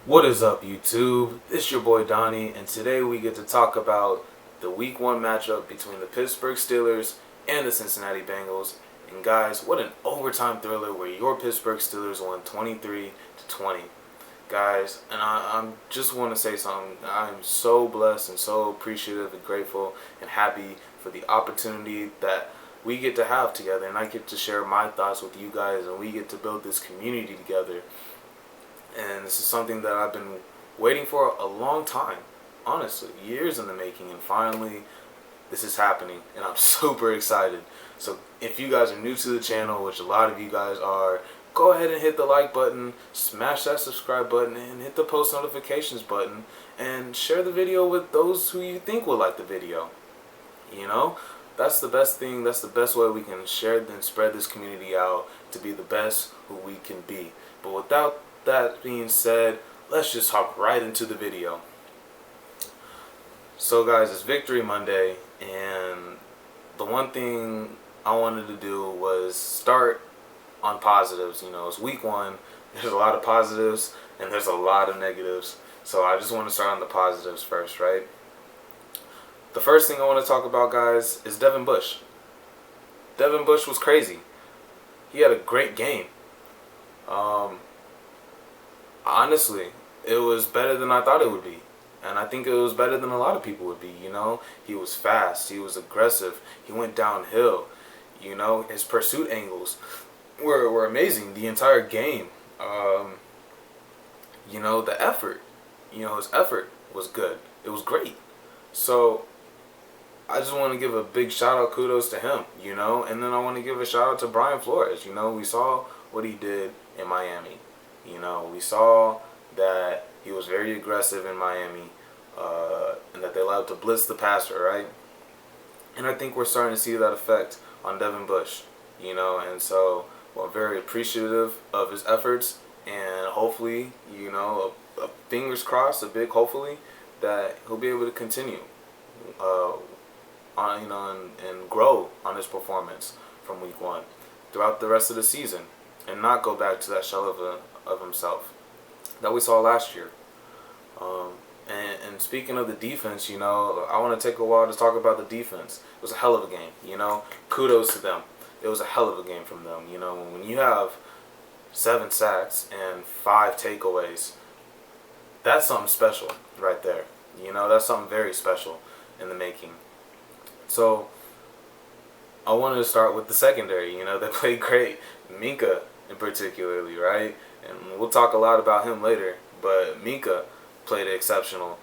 What is up, YouTube? It's your boy Donnie, and today we get to talk about the Week 1 matchup between the Pittsburgh Steelers and the Cincinnati Bengals. And guys, what an overtime thriller where your Pittsburgh Steelers won 23-20. Guys, and I just want to say something. I am so blessed and so appreciative and grateful and happy for the opportunity that we get to have together, and I get to share my thoughts with you guys, and we get to build this community together. And this is something that I've been waiting for a long time, honestly, years in the making, and finally this is happening, and I'm super excited. So if you guys are new to the channel, which a lot of you guys are, go ahead and hit the like button, smash that subscribe button, and hit the post notifications button, and share the video with those who you think will like the video. You know, that's the best thing, that's the best way we can share and spread this community out to be the best who we can be. But without that being said, let's just hop right into the video. So guys, it's Victory Monday, and the one thing I wanted to do was start on positives. You know, it's week 1, there's a lot of positives and there's a lot of negatives, so I just want to start on the positives first, right? The first thing I want to talk about, guys, is Devin Bush. Devin Bush was crazy. He had a great game. Honestly, it was better than I thought it would be. And I think it was better than a lot of people would be, you know. He was fast. He was aggressive. He went downhill. You know, his pursuit angles were amazing the entire game. You know, the effort. You know, his effort was good. It was great. So, I just want to give a big shout out, kudos to him, you know. And then I want to give a shout out to Brian Flores. You know, we saw what he did in Miami. You know, we saw that he was very aggressive in Miami, and that they allowed to blitz the passer, right? And I think we're starting to see that effect on Devin Bush, you know, and so we're very appreciative of his efforts, and hopefully, you know, fingers crossed, a big hopefully, that he'll be able to continue, on, you know, and grow on his performance from week 1 throughout the rest of the season, and not go back to that shell of himself that we saw last year. And speaking of the defense, you know, I want to take a while to talk about the defense. It was a hell of a game, you know. Kudos to them. It was a hell of a game from them. You know, when you have 7 sacks and 5 takeaways, that's something special right there. You know, that's something very special in the making. So I wanted to start with the secondary. You know, they played great. Minka in particularly, right? And we'll talk a lot about him later, but Minka played exceptional.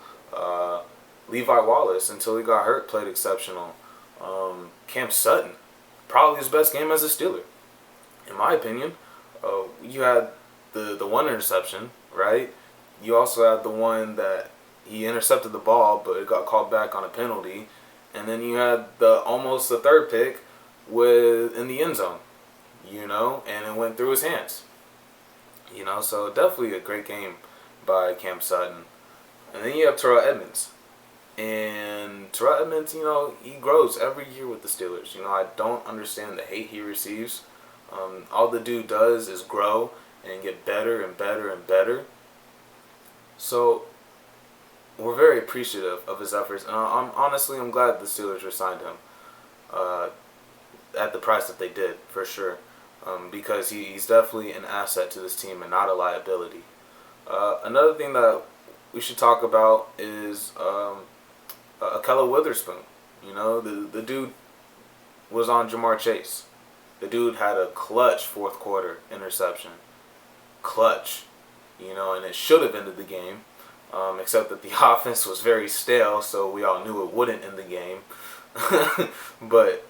Levi Wallace, until he got hurt, played exceptional. Cam Sutton, probably his best game as a Steeler, in my opinion. You had the one interception, right? You also had the one that he intercepted the ball, but it got called back on a penalty. And then you had almost the third pick in the end zone, you know, and it went through his hands. You know, so definitely a great game by Cam Sutton. And then you have Terrell Edmonds. And Terrell Edmonds, you know, he grows every year with the Steelers. You know, I don't understand the hate he receives. All the dude does is grow and get better and better and better. So we're very appreciative of his efforts. And I'm glad the Steelers re-signed him at the price that they did, for sure. Because he's definitely an asset to this team and not a liability. Another thing that we should talk about is Akella Witherspoon. You know, the dude was on Jamar Chase. The dude had a clutch fourth quarter interception. Clutch. You know, and it should have ended the game. Except that the offense was very stale, so we all knew it wouldn't end the game. But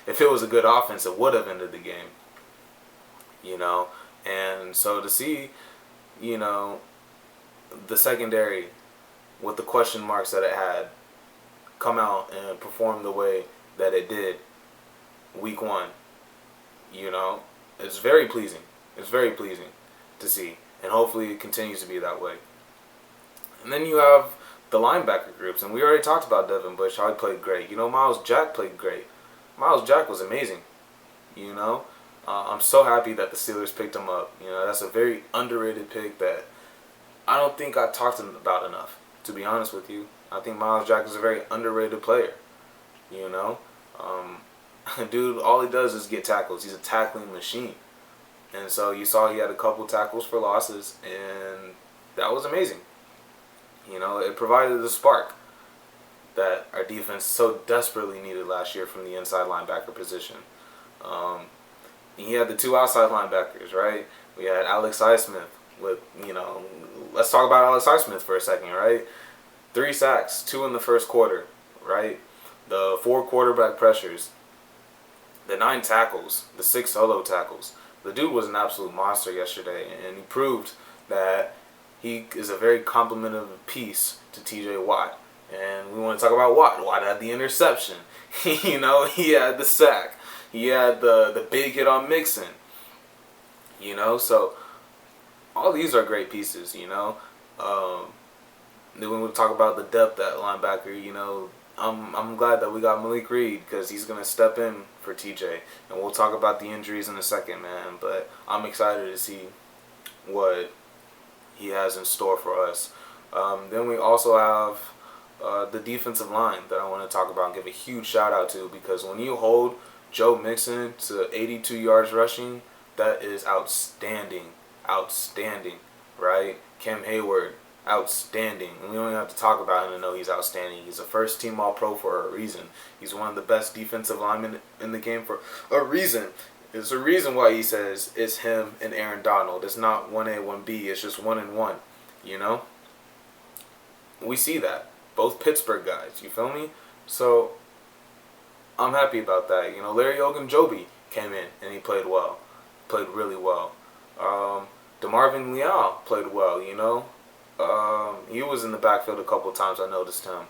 if it was a good offense, it would have ended the game. You know, and so to see, you know, the secondary with the question marks that it had come out and perform the way that it did week 1, you know, it's very pleasing. It's very pleasing to see, and hopefully it continues to be that way. And then you have the linebacker groups, and we already talked about Devin Bush, how he played great. You know, Miles Jack played great. Miles Jack was amazing, you know. I'm so happy that the Steelers picked him up. You know, that's a very underrated pick that I don't think I talked about enough, to be honest with you. I think Miles Jack is a very underrated player. You know, dude, all he does is get tackles. He's a tackling machine. And so you saw he had a couple tackles for losses, and that was amazing. You know, it provided the spark that our defense so desperately needed last year from the inside linebacker position. He had the two outside linebackers, right? We had Alex Highsmith with, let's talk about Alex Highsmith for a second, right? 3 sacks, 2 in the first quarter, right? The 4 quarterback pressures, the 9 tackles, the 6 solo tackles. The dude was an absolute monster yesterday, and he proved that he is a very complimentary piece to TJ Watt. And we want to talk about Watt. Watt had the interception. He had the sack. He had the big hit on Mixon. So all these are great pieces, Then when we talk about the depth at linebacker, I'm glad that we got Malik Reed because he's going to step in for TJ. And we'll talk about the injuries in a second, man. But I'm excited to see what he has in store for us. Then we also have the defensive line that I want to talk about and give a huge shout out to, because when you hold Joe Mixon to 82 yards rushing, that is outstanding. Outstanding, right? Cam Hayward, outstanding. And we don't even have to talk about him to know he's outstanding. He's a first-team All-Pro for a reason. He's one of the best defensive linemen in the game for a reason. There's a reason why he says it's him and Aaron Donald. It's not 1A, 1B. It's just 1 and 1, We see that. Both Pittsburgh guys, you feel me? So I'm happy about that. Larry Ogunjobi came in and he played well. Played really well. DeMarvin Leal played well, he was in the backfield a couple of times. I noticed him.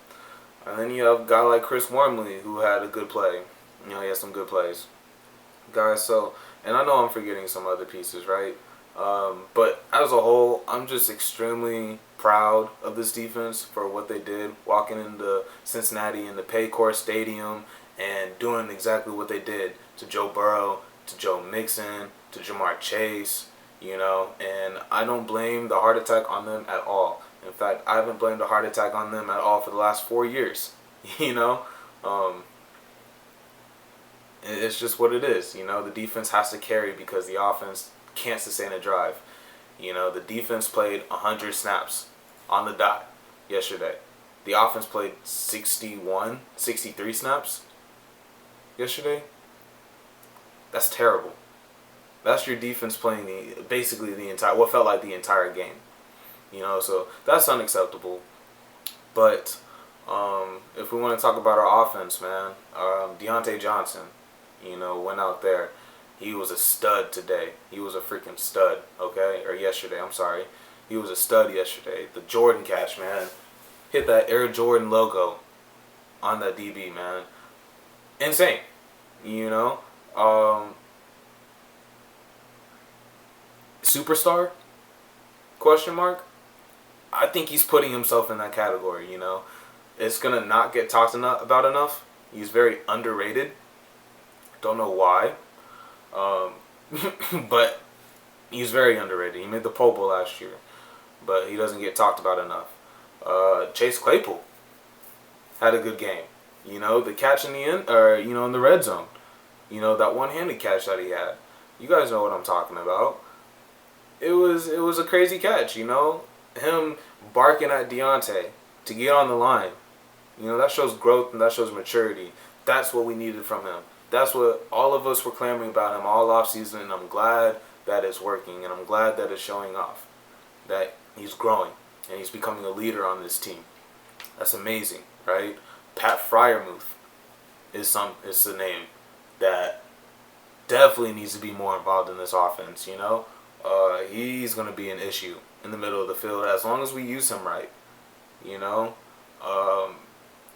And then you have a guy like Chris Wormley who had a good play. He had some good plays. Guys, and I know I'm forgetting some other pieces, right? But as a whole, I'm just extremely proud of this defense for what they did, walking into Cincinnati in the Paycor Stadium and doing exactly what they did to Joe Burrow, to Joe Mixon, to Jamar Chase, and I don't blame the heart attack on them at all. In fact, I haven't blamed a heart attack on them at all for the last 4 years, It's just what it is, The defense has to carry because the offense can't sustain a drive. The defense played 100 snaps on the dot yesterday. The offense played 63 snaps yesterday. That's terrible. That's your defense playing basically what felt like the entire game. So that's unacceptable. But if we want to talk about our offense, man, Deontay Johnson, went out there. He was a stud today. He was a freaking stud, okay? Or yesterday, I'm sorry. He was a stud yesterday. The Jordan catch, man. Hit that Air Jordan logo on that DB, man. Insane. Superstar? Question mark? I think he's putting himself in that category, It's going to not get talked about enough. He's very underrated. Don't know why. But he's very underrated. He made the Pro Bowl last year. But he doesn't get talked about enough. Chase Claypool had a good game. The catch in the end, or, in the red zone. That one-handed catch that he had. You guys know what I'm talking about. It was a crazy catch, Him barking at Deontay to get on the line. That shows growth and that shows maturity. That's what we needed from him. That's what all of us were clamoring about him all offseason, and I'm glad that it's working, and I'm glad that it's showing off. That he's growing, and he's becoming a leader on this team. That's amazing, right? Pat Fryermuth is the name that definitely needs to be more involved in this offense, He's going to be an issue in the middle of the field as long as we use him right,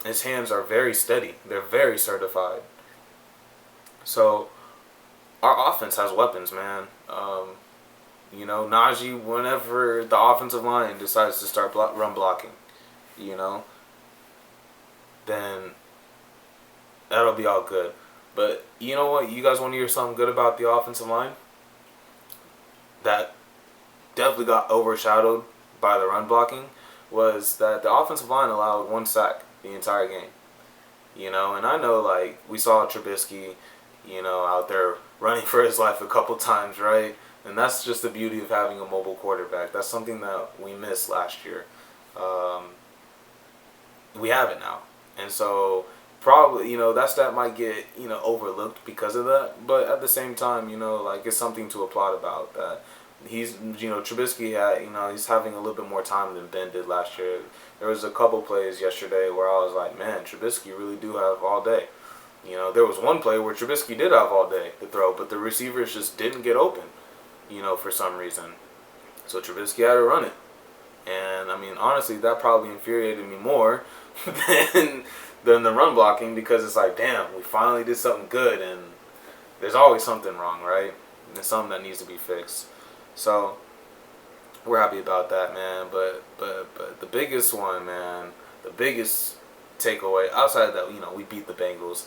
His hands are very steady. They're very certified. So, our offense has weapons, man. Najee, whenever the offensive line decides to start run blocking, then that'll be all good. But you know what? You guys want to hear something good about the offensive line? That definitely got overshadowed by the run blocking was that the offensive line allowed 1 sack the entire game. And I know, like, we saw Trubisky, out there running for his life a couple times, right? And that's just the beauty of having a mobile quarterback. That's something that we missed last year. We have it now. And so probably, that stat might get, overlooked because of that. But at the same time, like, it's something to applaud about that. Trubisky he's having a little bit more time than Ben did last year. There was a couple plays yesterday where I was like, man, Trubisky really do have all day. There was one play where Trubisky did have all day to throw, but the receivers just didn't get open, for some reason. So Trubisky had to run it. And, I mean, honestly, that probably infuriated me more than the run blocking, because it's like, damn, we finally did something good, and there's always something wrong, right? And it's something that needs to be fixed. So we're happy about that, man. But the biggest one, man, the biggest takeaway outside of that, we beat the Bengals.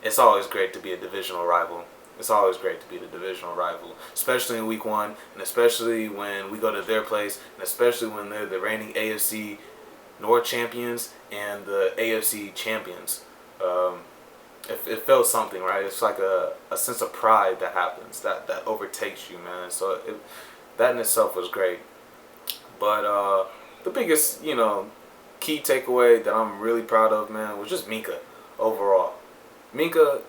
It's always great to be a divisional rival. It's always great to be the divisional rival, especially in week 1, and especially when we go to their place, and especially when they're the reigning AFC North champions and the AFC champions. It feels something, right? It's like a sense of pride that happens, that overtakes you, man. So that in itself was great. But the biggest, key takeaway that I'm really proud of, man, was just Minka overall. Minka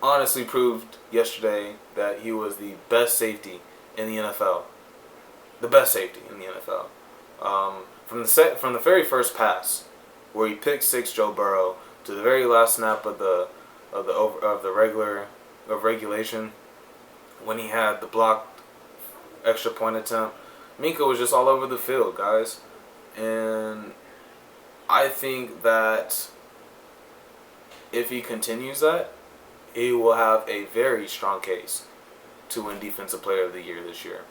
honestly proved yesterday that he was the best safety in the NFL. The best safety in the NFL. From the very first pass, where he picked 6 Joe Burrow, to the very last snap of regulation, when he had the blocked extra point attempt, Minka was just all over the field, guys. And I think that if he continues that, he will have a very strong case to win Defensive Player of the Year this year.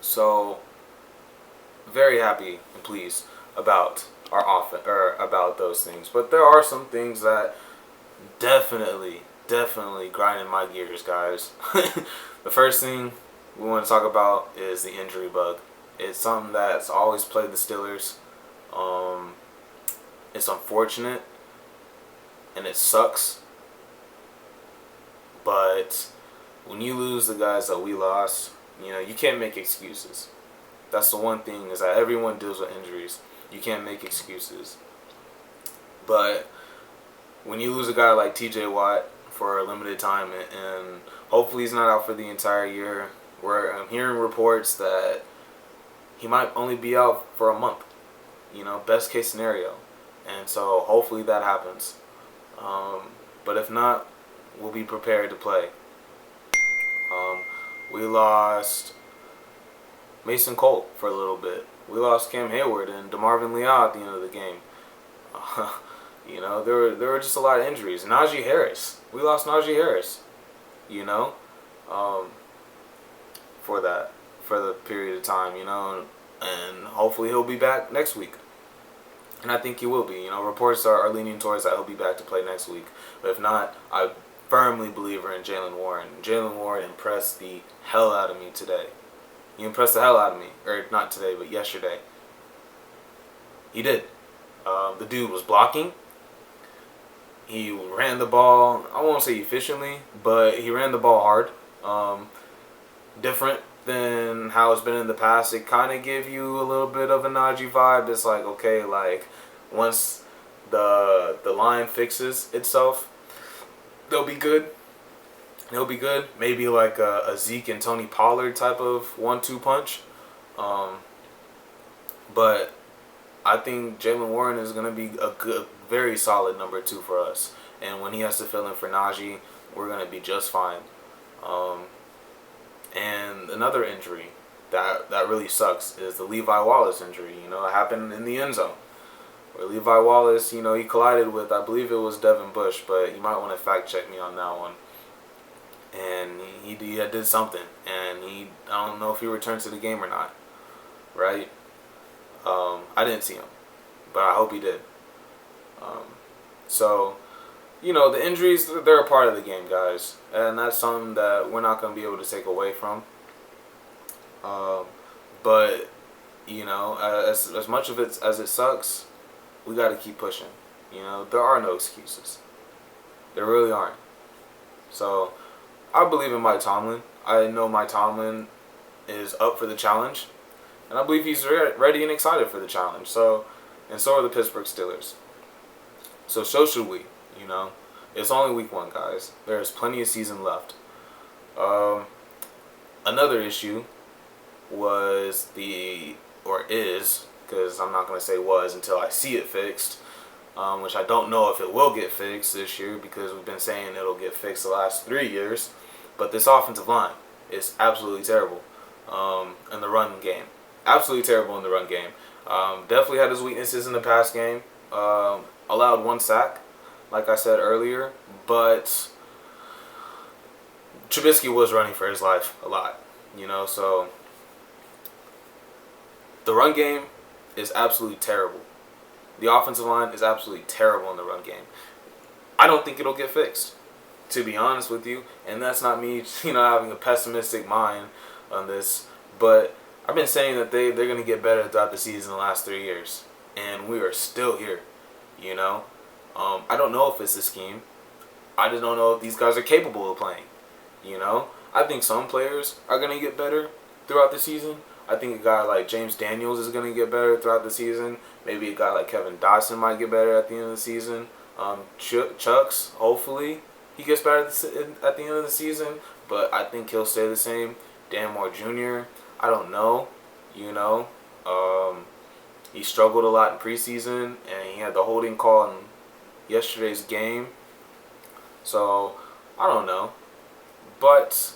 So, very happy and pleased about our offense, or about those things. But there are some things that definitely grinding my gears, guys. The first thing we want to talk about is the injury bug. It's something that's always plagued the Steelers. It's unfortunate, and it sucks. But when you lose the guys that we lost, you can't make excuses. That's the one thing, is that everyone deals with injuries. You can't make excuses. But when you lose a guy like TJ Watt for a limited time, and hopefully he's not out for the entire year, where I'm hearing reports that he might only be out for a month, best case scenario. And so hopefully that happens. But if not, we'll be prepared to play. We lost Mason Cole for a little bit. We lost Cam Hayward and DeMarvin Leal at the end of the game. There were just a lot of injuries. Najee Harris. We lost Najee Harris. For the period of time, and hopefully he'll be back next week. And I think he will be. Reports are leaning towards that he'll be back to play next week. But if not, I firmly believe in Jaylen Warren. Jaylen Warren impressed the hell out of me today. He impressed the hell out of me. Or not today, but yesterday. He did. The dude was blocking. He ran the ball, I won't say efficiently, but he ran the ball hard. Different than how it's been in the past. It kind of give you a little bit of a Najee vibe. It's like, okay, like, once the line fixes itself, they'll be good. They'll be good. Maybe like a Zeke and Tony Pollard type of 1-2 punch. But I think Jaylen Warren is going to be a good, very solid number 2 for us. And when he has to fill in for Najee, we're going to be just fine. And another injury that really sucks is the Levi Wallace injury. It happened in the end zone, where Levi Wallace, he collided with, I believe it was Devin Bush, but you might want to fact check me on that one. And he did something, and I don't know if he returned to the game or not, right? I didn't see him, but I hope he did. So, the injuries, they're a part of the game, guys. And that's something that we're not going to be able to take away from. But You know, as much of it as it sucks, we got to keep pushing. You know, there are no excuses. There really aren't. So, I believe in Mike Tomlin. I know Mike Tomlin is up for the challenge, and I believe he's ready and excited for the challenge. So, and so are the Pittsburgh Steelers. So should we. You know, it's only week 1, guys. There's plenty of season left. Another issue was is, because I'm not going to say was until I see it fixed, which I don't know if it will get fixed this year because we've been saying it'll get fixed the last 3 years. But this offensive line is absolutely terrible in the run game. Absolutely terrible in the run game. Definitely had his weaknesses in the pass game. Allowed 1 sack, like I said earlier, but Trubisky was running for his life a lot, you know, so the run game is absolutely terrible. The offensive line is absolutely terrible in the run game. I don't think it'll get fixed, to be honest with you, and that's not me, having a pessimistic mind on this, but I've been saying that they're going to get better throughout the season the last 3 years, and we are still here, you know. I don't know if it's a scheme. I just don't know if these guys are capable of playing, you know. I think some players are going to get better throughout the season. I think a guy like James Daniels is going to get better throughout the season. Maybe a guy like Kevin Dotson might get better at the end of the season. Chucks, hopefully, he gets better at the end of the season, but I think he'll stay the same. Dan Moore Jr., I don't know, you know. He struggled a lot in preseason, and he had the holding call in yesterday's game. So, I don't know. But,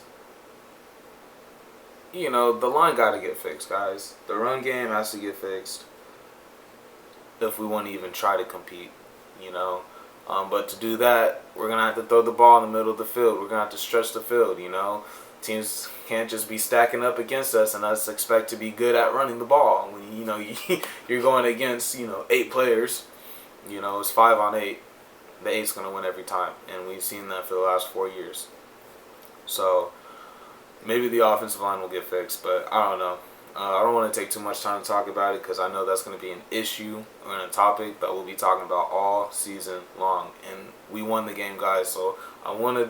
you know, the line got to get fixed, guys. The run game has to get fixed if we want to even try to compete, you know. But to do that, we're going to have to throw the ball in the middle of the field. We're going to have to stretch the field, you know. Teams can't just be stacking up against us and us expect to be good at running the ball. When, you're going against, 8 players, it's 5 on 8. The 8's going to win every time. And we've seen that for the last 4 years. So, maybe the offensive line will get fixed, but I don't know. I don't want to take too much time to talk about it because I know that's going to be an issue and a topic that we'll be talking about all season long. And we won the game, guys, so I want to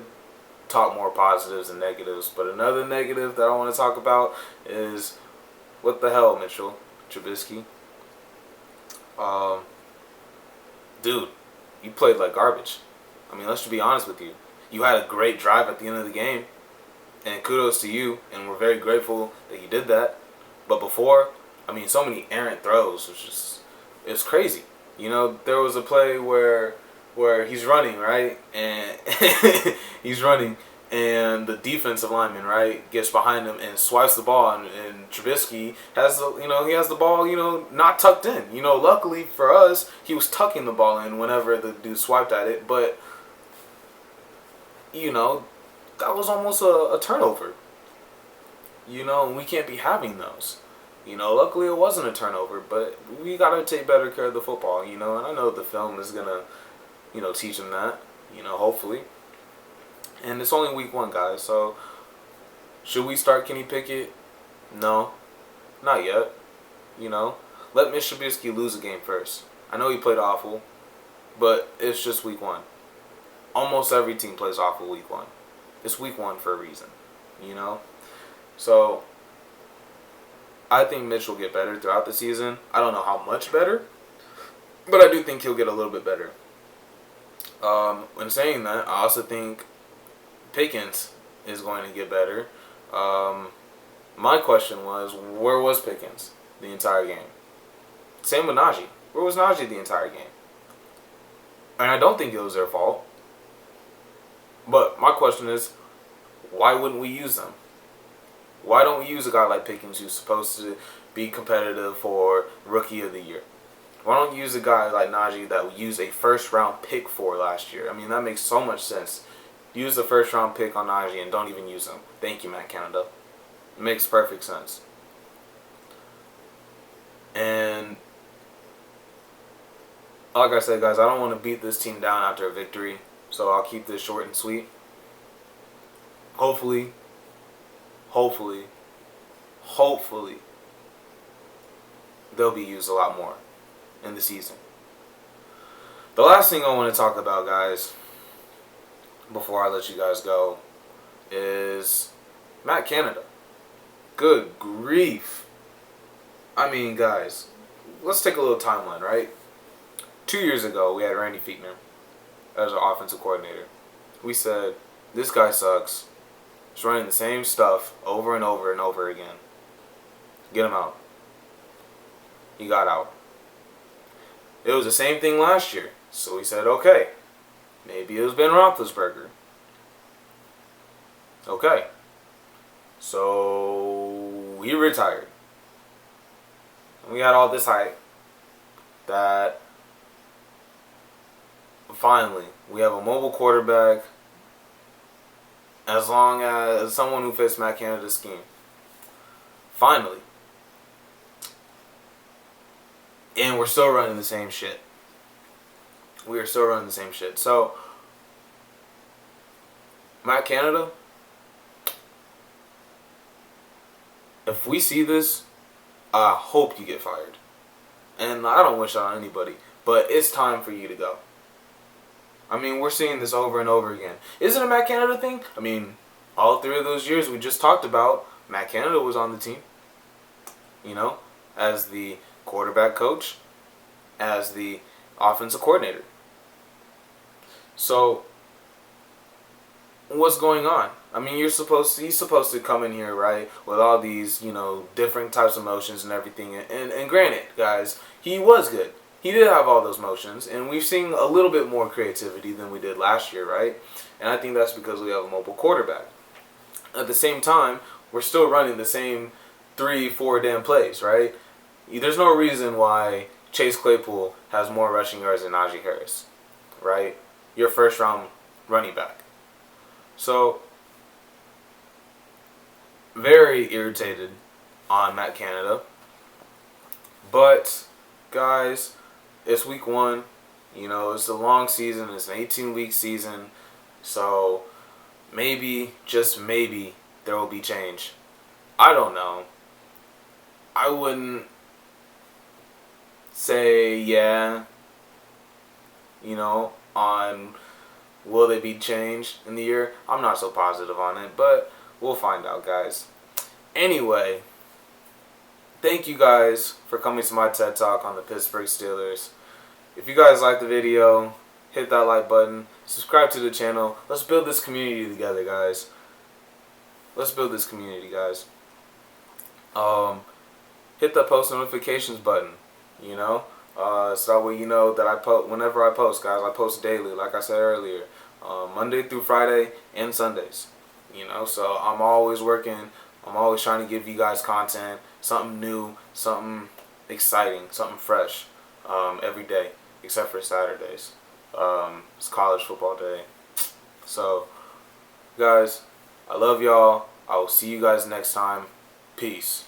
talk more positives and negatives. But another negative that I want to talk about is, what the hell, Mitchell Trubisky? Dude, you played like garbage. I mean, let's just be honest with you. You had a great drive at the end of the game, and kudos to you, and we're very grateful that you did that. But before, so many errant throws. It's crazy. There was a play where he's running, right? And he's running, and the defensive lineman, right, gets behind him and swipes the ball, and Trubisky has he has the ball, not tucked in. Luckily for us, he was tucking the ball in whenever the dude swiped at it, but that was almost a turnover. And we can't be having those. Luckily it wasn't a turnover, but we got to take better care of the football, and I know the film is going to, teach them that, hopefully. And it's only week 1, guys, so should we start Kenny Pickett? No, not yet. Let Mitch Trubisky lose a game first. I know he played awful, but it's just week 1. Almost every team plays awful week 1. It's week 1 for a reason, So, I think Mitch will get better throughout the season. I don't know how much better, but I do think he'll get a little bit better. When saying that, I also think Pickens is going to get better. My question was, where was Pickens the entire game? Same with Najee. Where was Najee the entire game? And I don't think it was their fault. But my question is, why wouldn't we use them? Why don't we use a guy like Pickens who's supposed to be competitive for Rookie of the Year? Why don't you use a guy like Najee that we used a first-round pick for last year? That makes so much sense. Use the first-round pick on Najee and don't even use him. Thank you, Matt Canada. It makes perfect sense. And like I said, guys, I don't want to beat this team down after a victory, so I'll keep this short and sweet. Hopefully, they'll be used a lot more in the season. The last thing I want to talk about, guys, before I let you guys go, is Matt Canada. Good grief. I mean, guys, let's take a little timeline, right? 2 years ago, we had Randy Fichtner as our offensive coordinator. We said, this guy sucks. He's running the same stuff over and over and over again. Get him out. He got out. It was the same thing last year. So we said, okay, maybe it was Ben Roethlisberger. Okay. So he retired. And we had all this hype that finally we have a mobile quarterback as long as someone who fits Matt Canada's scheme. Finally. And we're still running the same shit. We are still running the same shit. So, Matt Canada, if we see this, I hope you get fired. And I don't wish that on anybody, but it's time for you to go. I mean, we're seeing this over and over again. Is it a Matt Canada thing? I mean, all 3 of those years we just talked about, Matt Canada was on the team. You know, as the quarterback coach, as the offensive coordinator. So, what's going on? I mean, he's supposed to come in here, right, with all these, different types of motions and everything. And granted, guys, he was good. He did have all those motions, and we've seen a little bit more creativity than we did last year, right? And I think that's because we have a mobile quarterback. At the same time, we're still running the same 3-4 damn plays, right? There's no reason why Chase Claypool has more rushing yards than Najee Harris, right? Your first round running back. So, very irritated on Matt Canada. But, guys, it's week 1. It's a long season. It's an 18-week season. So, maybe, just maybe, there will be change. I don't know. I wouldn't say yeah, on will they be changed in the year. I'm not so positive on it, but we'll find out, guys. Anyway, thank you guys for coming to my TED Talk on the Pittsburgh Steelers. If you guys like the video, hit that like button, subscribe to the channel. Let's build this community together, guys. Let's build this community, guys. Hit that post notifications button, so that way you know that whenever I post, guys. I post daily, like I said earlier, Monday through Friday and Sundays, so I'm always working. I'm always trying to give you guys content, something new, something exciting, something fresh, every day, except for Saturdays. It's college football day. So, guys, I love y'all. I will see you guys next time. Peace.